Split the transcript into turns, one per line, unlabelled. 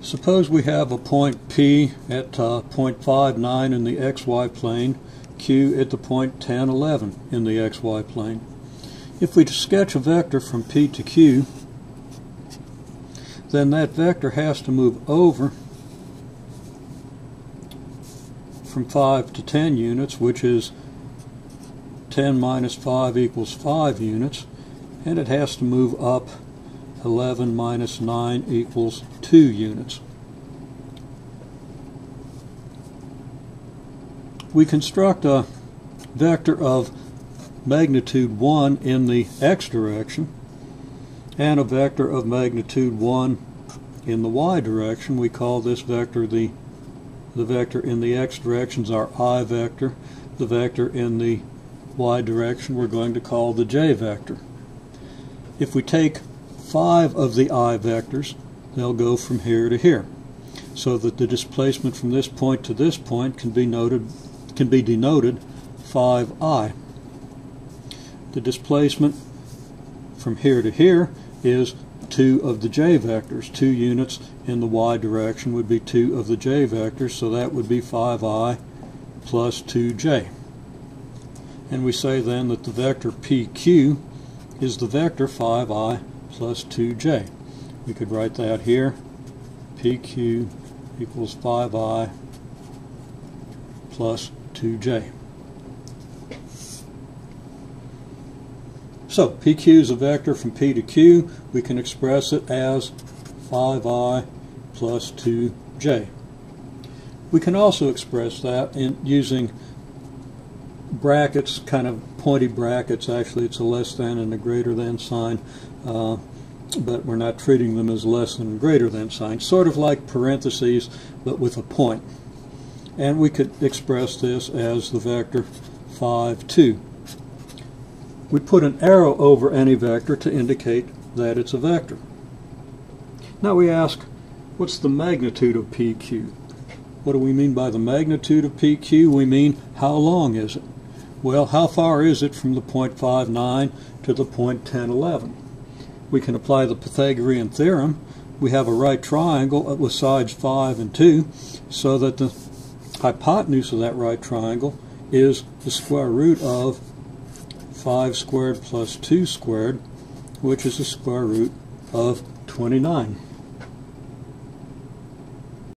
Suppose we have a point P at point 5,9 in the xy plane, Q at the point 10, 11 in the xy plane. If we sketch a vector from P to Q, then that vector has to move over from 5 to 10 units, which is 10 minus 5 equals 5 units, and it has to move up 11 minus 9 equals 2 units. We construct a vector of magnitude 1 in the x direction and a vector of magnitude 1 in the y direction. We call this vector the vector in the x direction is our I vector. The vector in the y direction we're going to call the j vector. If we take 5 of the I vectors, they'll go from here to here, so that the displacement from this point to this point can be denoted 5I. The displacement from here to here is 2 of the j vectors. 2 units in the y direction would be 2 of the j vectors, so that would be 5I plus 2j. And we say then that the vector PQ is the vector 5I plus 2j. We could write that here. PQ equals 5I plus 2j. So PQ is a vector from P to Q. We can express it as 5I plus 2j. We can also express that in using brackets, kind of pointy brackets. Actually, it's a less than and a greater than sign, but we're not treating them as less than and greater than signs, sort of like parentheses but with a point. And we could express this as the vector 5, 2. We put an arrow over any vector to indicate that it's a vector. Now we ask, what's the magnitude of PQ? What do we mean by the magnitude of PQ? We mean how long is it? Well, how far is it from the point 5, 9 to the point 10, 11? We can apply the Pythagorean theorem. We have a right triangle with sides 5 and 2, so that the hypotenuse of that right triangle is the square root of 5 squared plus 2 squared, which is the square root of 29.